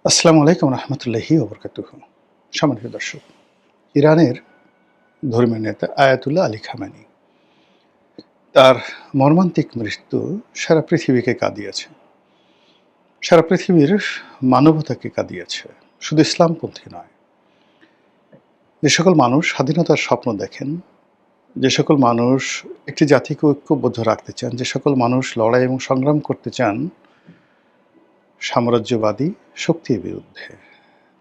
আসসালামু আলাইকুম রহমতুল্লাহি ওবরকাতুহু। সম্মানিত দর্শক, ইরানের ধর্মীয় নেতা আয়াতুল্লাহ আলী খামেনি, তার মর্মান্তিক মৃত্যু সারা পৃথিবীকে কাঁদিয়েছে। সারা পৃথিবীর মানবতাকে কাঁদিয়েছে, শুধু ইসলামপন্থী নয়। যে সকল মানুষ স্বাধীনতার স্বপ্ন দেখেন, যে সকল মানুষ একটি জাতিকে ঐক্যবদ্ধ রাখতে চান, যে সকল মানুষ লড়াই এবং সংগ্রাম করতে চান সাম্রাজ্যবাদী শক্তির বিরুদ্ধে,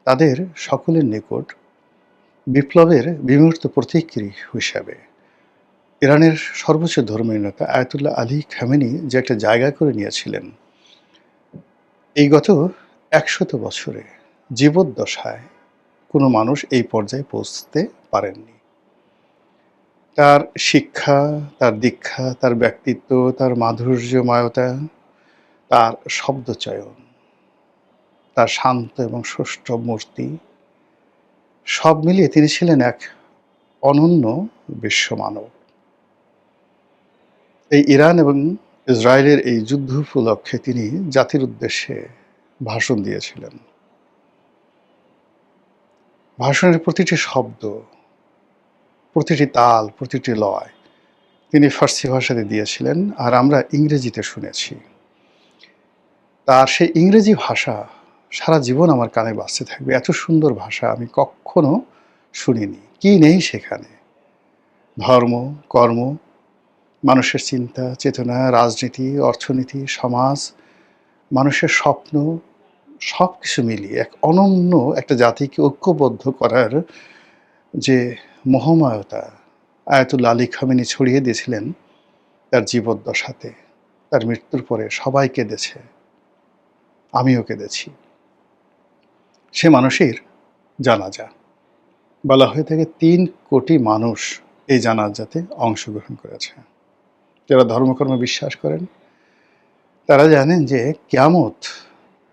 তাদের সকলের নিকট বিপ্লবের বিমূর্ত প্রতিক্রিয়া হিসাবে ইরানের সর্বোচ্চ ধর্মীয় নেতা আয়াতুল্লাহ আলী খামেনি যে একটা জায়গা করে নিয়েছিলেন, এই গত ১০০ বছরে জীবদ্দশায় কোনো মানুষ এই পর্যায়ে পৌঁছতে পারেননি। তার শিক্ষা, তার দীক্ষা, তার ব্যক্তিত্ব, তার মাধুর্যময়তা, তার শব্দচয়ন, তার শান্ত এবং সুষ্ঠু মূর্তি, সব মিলিয়ে তিনি ছিলেন এক অনন্য বিশ্বমানব। এই ইরান এবং ইসরায়েলের এই যুদ্ধ উপলক্ষে তিনি জাতির উদ্দেশ্যে ভাষণ দিয়েছিলেন। ভাষণের প্রতিটি শব্দ, প্রতিটি তাল, প্রতিটি লয় তিনি ফার্সি ভাষাতে দিয়েছিলেন, আর আমরা ইংরেজিতে শুনেছি। তার সেই ইংরেজি ভাষা সারা জীবন আমার কানে বাজতে থাকবে। এত সুন্দর ভাষা আমি কখনো শুনিনি। কি নেই সেখানে? ধর্ম, কর্ম, মানুষের চিন্তা, চেতনা, রাজনীতি, অর্থনীতি, সমাজ, মানুষের স্বপ্ন, সবকিছু মিলিয়ে এক অনন্য একটা জাতিকে ঐক্যবদ্ধ করার যে মহাময়তা আয়াতুল্লাহ আলী খামেনি ছড়িয়ে দিয়েছিলেন তার জীবদ্দশাতে। তার মৃত্যুর পরে সবাই কেঁদেছে, আমিও কেঁদেছি। সে মানুষের জানাজা বলা হয়ে থাকে ৩ কোটি মানুষ এই জানাজাতে অংশগ্রহণ করেছে। যারা ধর্মকর্মে বিশ্বাস করেন তারা জানেন যে কিয়ামত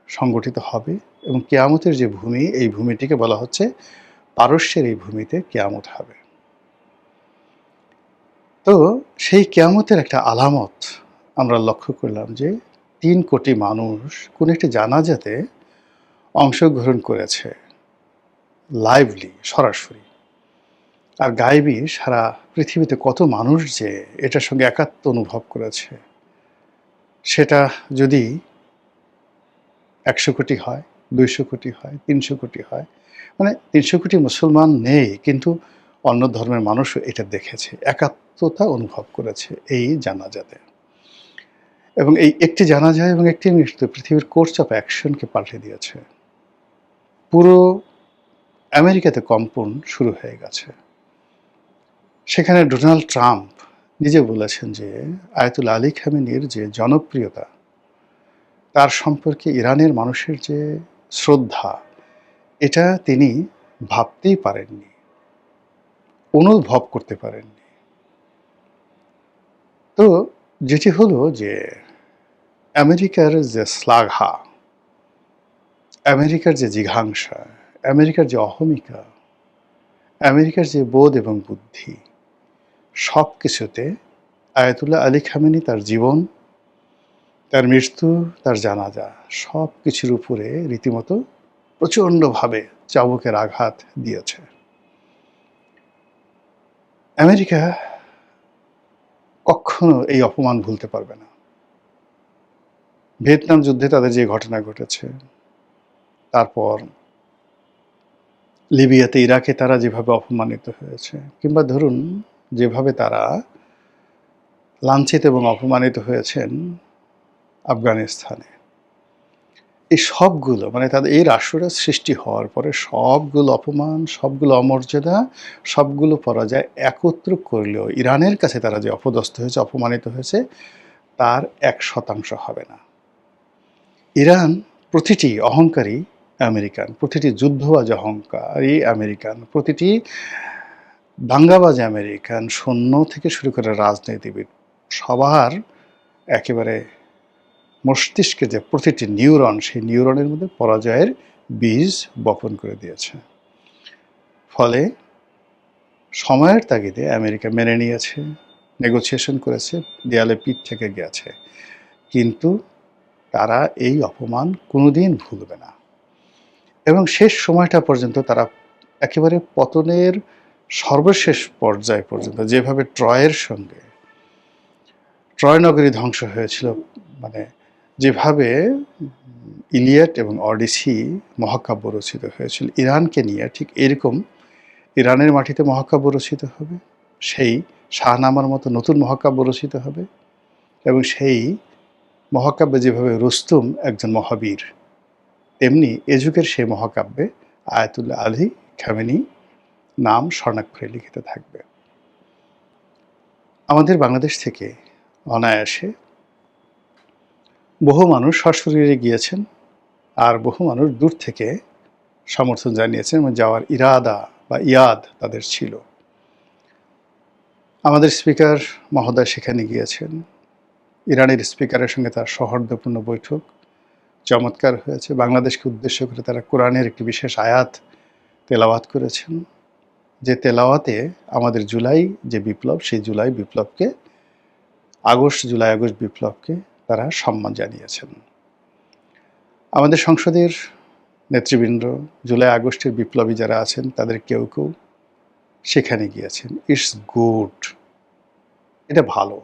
সংগঠিত হবে, এবং কিয়ামতের যে ভূমি, এই ভূমিটিকে বলা হচ্ছে পারস্যের এই ভূমিতে কিয়ামত হবে। তো সেই কিয়ামতের একটা আলামত আমরা লক্ষ্য করলাম যে ৩ কোটি মানুষ কোন একটি জানাজাতে অংশগ্রহণ করেছে, লাইভলি, সরাসরি। আর গায়েবী সারা পৃথিবীতে কত মানুষ যে এটার সঙ্গে একাত্ম অনুভব করেছে, সেটা যদি ১০০ কোটি হয়, ২০০ কোটি হয়, ৩০০ কোটি হয়, মানে ৩০০ কোটি মুসলমান নেই, কিন্তু অন্য ধর্মের মানুষও এটা দেখেছে, একাত্মতা অনুভব করেছে এই জানাজাতে। এবং এই একটি জানাজা এবং একটি মৃত্যু পৃথিবীর কোর্স অফ অ্যাকশনকে পাল্টে দিয়েছে। পুরো আমেরিকাতে কম্পন শুরু হয়ে গেছে। সেখানে ডোনাল্ড ট্রাম্প নিজে বলেছেন যে আয়াতুল্লাহ আলী খামেনির যে জনপ্রিয়তা, তার সম্পর্কে ইরানের মানুষের যে শ্রদ্ধা, এটা তিনি ভাবতেই পারেননি, অনুভব করতে পারেননি। তো যেটি হলো যে আমেরিকার যে শ্লাঘা, আমেরিকার যে জিঘাংসা, আমেরিকার যে অহমিকা, আমেরিকার যে বোধ এবং বুদ্ধি, সব কিছুতে আয়াতুল্লাহ আলী খামেনি তার জীবন, তার মৃত্যু, তার জানাজা, সব কিছুর উপরে রীতিমতো প্রচণ্ডভাবে চাবুকের আঘাত দিয়েছে। আমেরিকা কখনো এই অপমান ভুলতে পারবে না। ভিয়েতনাম যুদ্ধে তাদের যে ঘটনা ঘটেছে, তারপর লিবিয়াতে, ইরাকে তারা যেভাবে অপমানিত হয়েছে, কিংবা ধরুন যেভাবে তারা লাঞ্ছিত এবং অপমানিত হয়েছেন আফগানিস্তানে, এই সবগুলো, মানে তাদের এই রাষ্ট্রটা সৃষ্টি হওয়ার পরে সবগুলো অপমান, সবগুলো অমর্যাদা, সবগুলো পরাজয় একত্র করলেও ইরানের কাছে তারা যে অপদস্থ হয়েছে, অপমানিত হয়েছে, তার ১% হবে না। ইরান প্রতিটি অহংকারী আমেরিকান, প্রতিটি যুদ্ধবাজ অহংকারী আমেরিকান, প্রতিটি দাঙ্গাবাজ আমেরিকান, সৈন্য থেকে শুরু করে রাজনীতিবিদ, সবার একেবারে মস্তিষ্কে যে প্রতিটি নিউরন, সেই নিউরনের মধ্যে পরাজয়ের বীজ বপন করে দিয়েছে। ফলে সময়ের তাগিদে আমেরিকা মেনে নিয়েছে, নেগোসিয়েশন করেছে, দেয়ালে পিঠ থেকে গেছে, কিন্তু তারা এই অপমান কোনোদিন ভুলবে না। এবং শেষ সময়টা পর্যন্ত তারা একেবারে পতনের সর্বশেষ পর্যায় পর্যন্ত, যেভাবে ট্রয় নগরী ধ্বংস হয়েছিল, মানে যেভাবে ইলিয়াড এবং অডিসি মহাকাব্য রচিত হয়েছিল ইরানকে নিয়ে, ঠিক এরকম ইরানের মাটিতে মহাকাব্য রচিত হবে, সেই শাহনামার মতো নতুন মহাকাব্য রচিত হবে। এবং সেই মহাকাব্যে যেভাবে রুস্তুম একজন মহাবীর, তেমনি এ যুগের সেই মহাকাব্যে আয়াতুল্লাহ আলী খামেনি নাম স্বর্ণাক্ষরে লিখিত থাকবে। আমাদের বাংলাদেশ থেকে অনায়াসে বহু মানুষ সশরীরে গিয়েছেন, আর বহু মানুষ দূর থেকে সমর্থন জানিয়েছেন এবং যাওয়ার ইরাদা বা ইয়াদ তাদের ছিল। আমাদের স্পিকার মহোদয় সেখানে গিয়েছেন। ইরানের স্পিকারের সঙ্গে তার সৌহার্দ্যপূর্ণ বৈঠক চমৎকার হয়েছে। বাংলাদেশকে উদ্দেশ্য করে তারা কোরআনের একটি বিশেষ আয়াত তেলাওয়াত করেছেন, যে তেলাওয়াতে আমাদের জুলাই যে বিপ্লব, সেই জুলাই আগস্ট বিপ্লবকে তারা সম্মান জানিয়েছেন। আমাদের সংসদের নেতৃবৃন্দ, জুলাই আগস্টের বিপ্লবী যারা আছেন, তাদের কেউ কেউ সেখানে গিয়েছেন। ইটস গুড, এটা ভালো।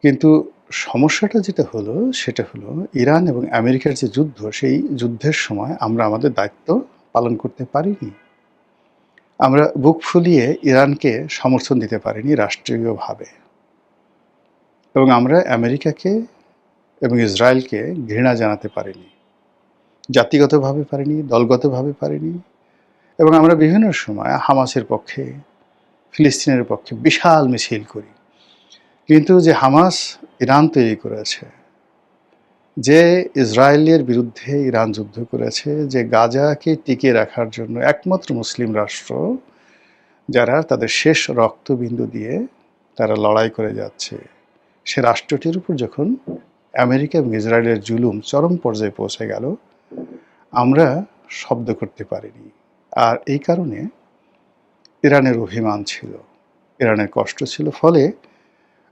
কিন্তু সমস্যাটা যেটা হলো সেটা হলো ইরান এবং আমেরিকার যে যুদ্ধ, সেই যুদ্ধের সময় আমরা আমাদের দায়িত্ব পালন করতে পারিনি। আমরা বুক ফুলিয়ে ইরানকে সমর্থন দিতে পারিনি রাষ্ট্রীয়ভাবে, এবং আমরা আমেরিকাকে এবং ইসরায়েলকে ঘৃণা জানাতে পারিনি, জাতিগতভাবে পারিনি, দলগতভাবে পারিনি। এবং আমরা বিভিন্ন সময় হামাসের পক্ষে, ফিলিস্তিনের পক্ষে বিশাল মিছিল করি। কিন্তু যে হামাস ইরান তৈরি করেছে, যে ইসরায়েলের বিরুদ্ধে ইরান যুদ্ধ করেছে, যে গাজাকে টিকিয়ে রাখার জন্য একমাত্র মুসলিম রাষ্ট্র যারা তাদের শেষ রক্তবিন্দু দিয়ে তারা লড়াই করে যাচ্ছে, সে রাষ্ট্রটির উপর যখন আমেরিকা এবং ইসরায়েলের জুলুম চরম পর্যায়ে পৌঁছে গেল, আমরা শব্দ করতে পারিনি। আর এই কারণে ইরানের অভিমান ছিল, ইরানের কষ্ট ছিল। ফলে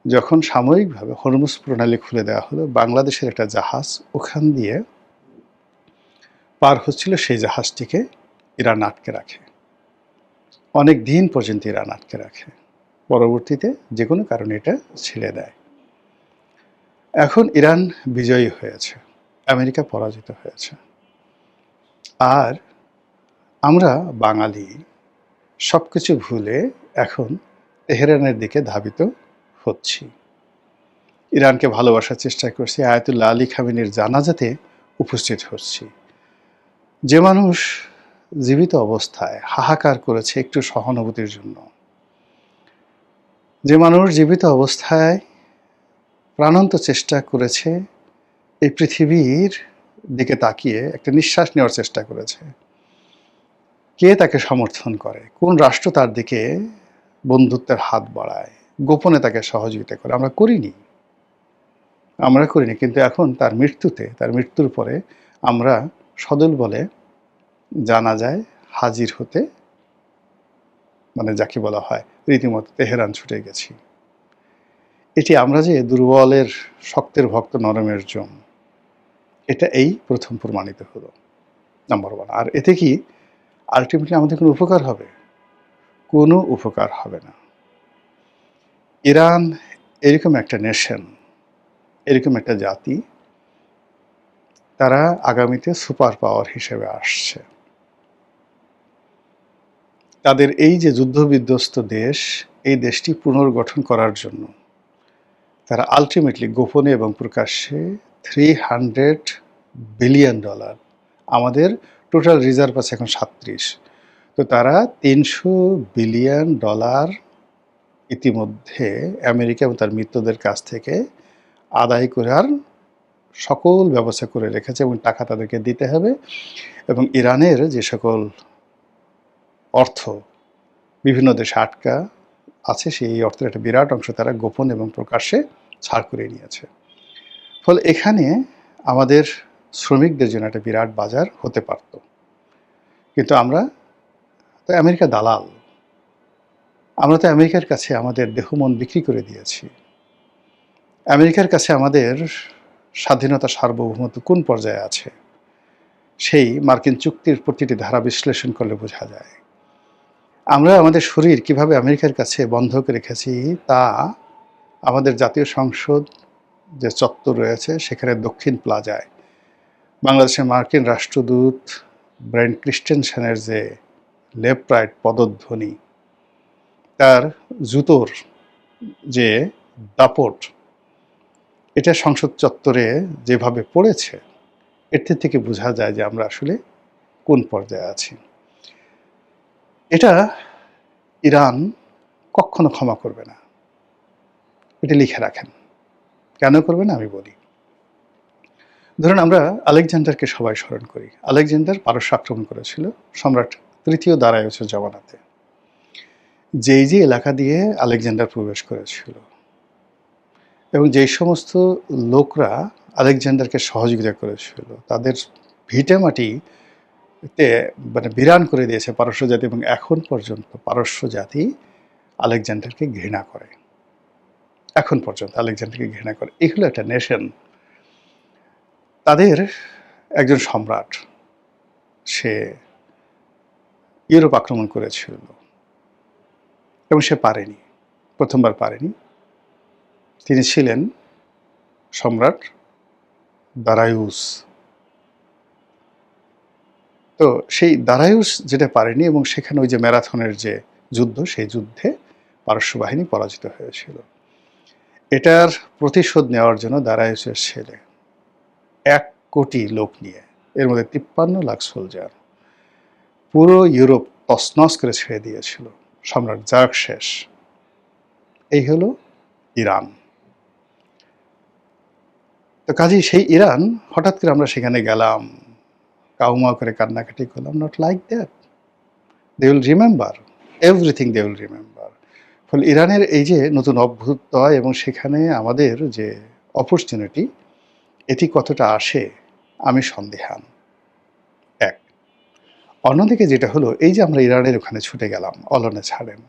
যখন সাময়িকভাবে হরমুজ প্রণালী খুলে দেওয়া হলো, বাংলাদেশের একটা জাহাজ ওখান দিয়ে পার হচ্ছিল, সেই জাহাজটিকে ইরান আটকে রাখে, অনেক দিন পর্যন্ত ইরান আটকে রাখে। পরবর্তীতে যে কোনো কারণে এটা ছেড়ে দেয়। এখন ইরান বিজয়ী হয়েছে, আমেরিকা পরাজিত হয়েছে, আর আমরা বাঙালি সব কিছু ভুলে এখন তেহরানের দিকে ধাবিত হচ্ছি। ইরানকে ভালোবাসার চেষ্টা করছি, আয়াতুল্লাহ আলী খামেনির জানাজাতে উপস্থিত হচ্ছি। যে মানুষ জীবিত অবস্থায় হাহাকার করেছে একটু সহানুভূতির জন্য, যে মানুষ জীবিত অবস্থায় প্রাণান্ত চেষ্টা করেছে এই পৃথিবীর দিকে তাকিয়ে একটা নিঃশ্বাস নেওয়ার চেষ্টা করেছে, কে তাকে সমর্থন করে? কোন রাষ্ট্র তার দিকে বন্ধুত্বের হাত বাড়ায়, গোপনে তাকে সহযোগিতা করে? আমরা করিনি। কিন্তু এখন তার মৃত্যুর পরে আমরা সদল বলে জানাজায় হাজির হতে, মানে যাকে বলা হয় রীতিমতো তেহরান ছুটে গেছি। এটি আমরা যে দুর্বলের শক্তের ভক্ত নরমের জম, এটা এই প্রথম প্রমাণিত হলো, নাম্বার ওয়ান। আর এতে কি আলটিমেটলি আমাদের কোনো উপকার হবে? কোনো উপকার হবে না। ইরান এরকম একটা নেশন, এরকম একটা জাতি, তারা আগামীতে সুপার পাওয়ার হিসেবে আসছে। তাদের এই যে যুদ্ধবিধ্বস্ত দেশ, এই দেশটি পুনর্গঠন করার জন্য তারা আলটিমেটলি গোপনে এবং প্রকাশ্যে $300 বিলিয়ন, আমাদের টোটাল রিজার্ভ আছে এখন 37, তো তারা $300 বিলিয়ন ইতিমধ্যে আমেরিকা এবং তার মিত্রদের কাছ থেকে আদায় করার সকল ব্যবস্থা করে রেখেছে, এবং টাকা তাদেরকে দিতে হবে। এবং ইরানের যে সকল অর্থ বিভিন্ন দেশে আটকা আছে, সেই অর্থের একটা বিরাট অংশ তারা গোপন এবং প্রকাশ্যে ছাড় করে নিয়েছে। ফলে এখানে আমাদের শ্রমিকদের জন্য একটা বিরাট বাজার হতে পারত। কিন্তু আমরা তো আমেরিকা দালাল, আমরা তো আমেরিকার কাছে আমাদের দেহ মন বিক্রি করে দিয়েছি। আমেরিকার কাছে আমাদের স্বাধীনতা, সার্বভৌমত্ব কোন পর্যায়ে আছে? সেই মার্কিন চুক্তির প্রতিটি ধারা বিশ্লেষণ করলে বোঝা যায়। আমরা আমাদের শরীর কিভাবে আমেরিকার কাছে বন্ধক রেখেছি তা আমাদের জাতীয় সংসদ যে চত্বর রয়েছে সেখানে দক্ষিণ প্লাজায় বাংলাদেশের মার্কিন রাষ্ট্রদূত ব্রায়ান ক্রিস্টেনসেনের যে লেফট রাইট পদধ্বনি, তার জুতোর যে দাপট, এটা সংসদ চত্বরে যেভাবে পড়েছে, এর থেকে বোঝা যায় যে আমরা আসলে কোন পর্যায়ে আছি। এটা ইরান কখনো ক্ষমা করবে না, এটা লিখে রাখেন। কেন করবে না আমি বলি। ধরুন আমরা আলেকজান্ডারকে সবাই স্মরণ করি। আলেকজান্ডার পারস্য আক্রমণ করেছিল সম্রাট তৃতীয় দারায়ুসের জমানাতে। যে এলাকা দিয়ে আলেকজান্ডার প্রবেশ করেছিল এবং যেই সমস্ত লোকরা আলেকজান্ডারকে সহযোগিতা করেছিল তাদের ভিটেমাটিতে মানে বিরান করে দিয়েছে পারস্য জাতি, এবং এখন পর্যন্ত পারস্য জাতি আলেকজান্ডারকে ঘৃণা করে। এখন পর্যন্ত আলেকজান্ডারকে ঘৃণা করে। এই হলো একটা নেশন। তাদের একজন সম্রাট, সে ইউরোপ আক্রমণ করেছিল এবং সে পারেনি, প্রথমবার পারেনি। তিনি ছিলেন সম্রাট দারায়ুস। তো সেই দারায়ুস যেটা পারেনি, এবং সেখানে ওই যে ম্যারাথনের যে যুদ্ধ, সেই যুদ্ধে পারস্য বাহিনী পরাজিত হয়েছিল। এটার প্রতিশোধ নেওয়ার জন্য দারায়ুসের ছেলে 1 কোটি লোক নিয়ে, এর মধ্যে 53 লাখ সোলজার, পুরো ইউরোপ তছনছ করে ছেড়ে দিয়েছিল সম্রাট জার্কশেস। এই হলো ইরান। তো কাজেই সেই ইরান, হঠাৎ করে আমরা সেখানে গেলাম, কাউমা করে কান্নাকাটি করলাম, not like that. They will remember everything, they will remember. ফলে ইরানের এই যে নতুন অভ্যুদয় এবং সেখানে আমাদের যে অপরচুনিটি, এটি কতটা আসে আমি সন্দেহান। এক। অন্যদিকে যেটা হলো, এই যে আমরা ইরানের ওখানে ছুটে গেলাম অলনে ছাড়েন,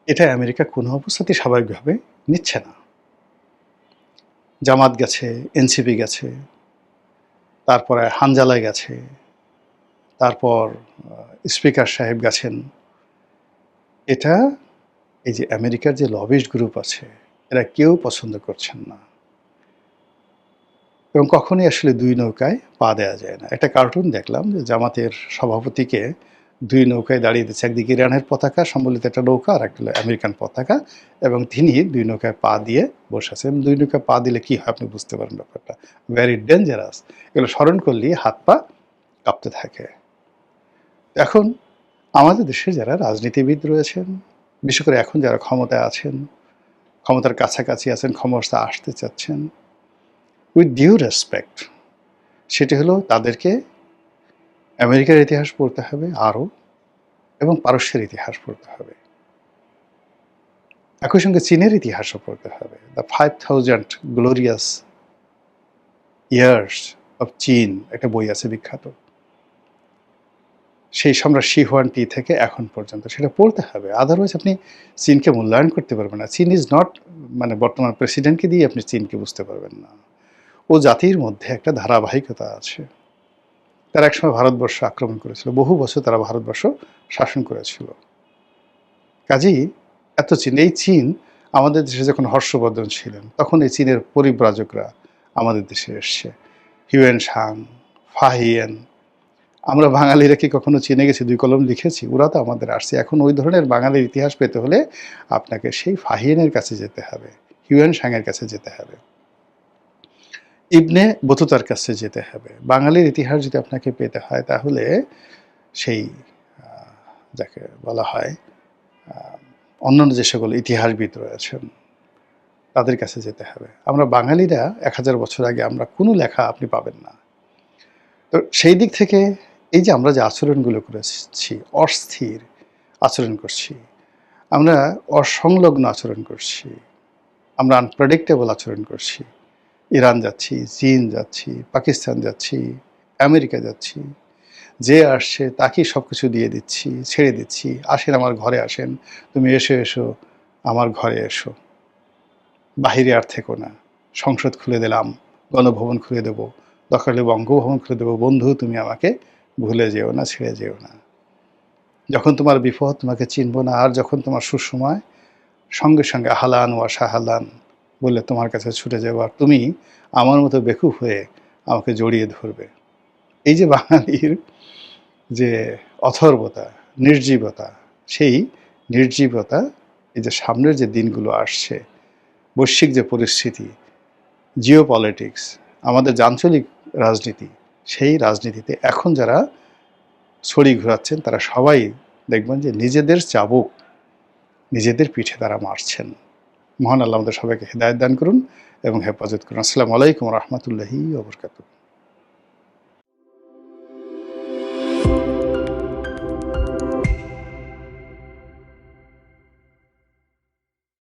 এটা আমেরিকা কোনো অবস্থাতেই স্বাভাবিকভাবে নিচ্ছে না। জামাত গেছে, এনসিপি গেছে, তারপরে হানজালায় গেছে, তারপর স্পিকার সাহেব গেছেন। এটা এই যে আমেরিকার যে লবিস্ট গ্রুপ আছে, এরা কেউ পছন্দ করছেন না, এবং কখনোই আসলে 2 নৌকায় পা দেওয়া যায় না। একটা কার্টুন দেখলাম যে জামাতের সভাপতিকে 2 নৌকায় দাঁড়িয়ে দিচ্ছে, একদিকে ইরানের পতাকা সম্বলিত একটা নৌকা আর একটা আমেরিকান পতাকা, এবং তিনি 2 নৌকায় পা দিয়ে বসে আছেন। 2 নৌকায় পা দিলে কি হয় আপনি বুঝতে পারেন ব্যাপারটা, ভেরি ডেঞ্জারাস। এগুলো স্মরণ করলেই হাত পা কাঁপতে থাকে। এখন আমাদের দেশে যারা রাজনীতিবিদ রয়েছেন, বিশেষ করে এখন যারা ক্ষমতায় আছেন, ক্ষমতার কাছাকাছি আছেন, ক্ষমতা আসতে চাচ্ছেন, উইথ ডিউ রেসপেক্ট, সেটি হলো তাদেরকে আমেরিকার ইতিহাস পড়তে হবে আরও, এবং পারস্যের ইতিহাস পড়তে হবে। একই সঙ্গে চীনের ইতিহাসও পড়তে হবে। দ্য 5000 গ্লোরিয়াস ইয়ার্স অফ চীন, একটা বই আছে বিখ্যাত, সেই সম্রাট শি হুয়ানটি থেকে এখন পর্যন্ত, সেটা পড়তে হবে। আদারওয়াইজ আপনি চীনকে মূল্যায়ন করতে পারবেন না। চীন ইজ নট, মানে বর্তমান প্রেসিডেন্টকে দিয়ে আপনি চীনকে বুঝতে পারবেন না। ও জাতির মধ্যে একটা ধারাবাহিকতা আছে। তারা একসময় ভারতবর্ষ আক্রমণ করেছিল, বহু বছর তারা ভারতবর্ষ শাসন করেছিল। কাজেই এত চীন, এই চীন আমাদের দেশে যখন হর্ষবর্ধন ছিলেন তখন এই চীনের পরিব্রাজকরা আমাদের দেশে এসছে, হিউয়েন সাং, ফাহিয়েন। আমরা বাঙালিরা কি কখনো চীনে গেছি, 2 কলম লিখেছি? ওরা তো আমাদের আসছে। এখন ওই ধরনের বাঙালির ইতিহাস পেতে হলে আপনাকে সেই ফাহিয়েনের কাছে যেতে হবে, হিউয়েন সাংয়ের কাছে যেতে হবে, ইবনে বতুতার কাছে যেতে হবে। বাঙালির ইতিহাস যদি আপনাকে পেতে হয় তাহলে সেই যাকে বলা হয় অন্যান্য যে সকল ইতিহাসবিদ রয়েছেন তাদের কাছে যেতে হবে। আমরা বাঙালিরা 1000 বছর আগে আমরা কোনো লেখা আপনি পাবেন না। তো সেই দিক থেকে এই যে আমরা যে আচরণগুলো করেছি, অস্থির আচরণ করছি, আমরা অসংলগ্ন আচরণ করছি, আমরা আনপ্রেডিক্টেবল আচরণ করছি। ইরান যাচ্ছি, চীন যাচ্ছি, পাকিস্তান যাচ্ছি, আমেরিকা যাচ্ছি, যে আসছে তাকেই সব কিছু দিয়ে দিচ্ছি, ছেড়ে দিচ্ছি। আসেন আমার ঘরে আসেন, তুমি এসো এসো আমার ঘরে এসো, বাহিরে আর থেকো না, সংসদ খুলে দিলাম, গণভবন খুলে দেবো, দরকার হলে বঙ্গভবন খুলে দেবো, বন্ধু তুমি আমাকে ভুলে যেও না, ছেড়ে যেও না। যখন তোমার বিপদ তোমাকে চিনব না, আর যখন তোমার সুসময় সঙ্গে সঙ্গে আহলান ওয়া সাহালান বলে তোমার কাছে ছুটে যাবো, আর তুমি আমার মতো বেকুব হয়ে আমাকে জড়িয়ে ধরবে। এই যে বাঙালির যে অথর্বতা, নির্জীবতা, সেই নির্জীবতা এই যে সামনের যে দিনগুলো আসছে, বৈশ্বিক যে পরিস্থিতি, জিও পলিটিক্স, আমাদের যে আঞ্চলিক রাজনীতি, সেই রাজনীতিতে এখন যারা ছড়ি ঘোরাচ্ছেন তারা সবাই দেখবেন যে নিজেদের চাবুক নিজেদের পিঠে তারা মারছেন। মহান আল্লাহ আমাদের সবাইকে হিদায়াত দান করুন এবং হেফাজত করুন। আসসালামু আলাইকুম ওয়া রাহমাতুল্লাহি ওয়া বারাকাতুহু।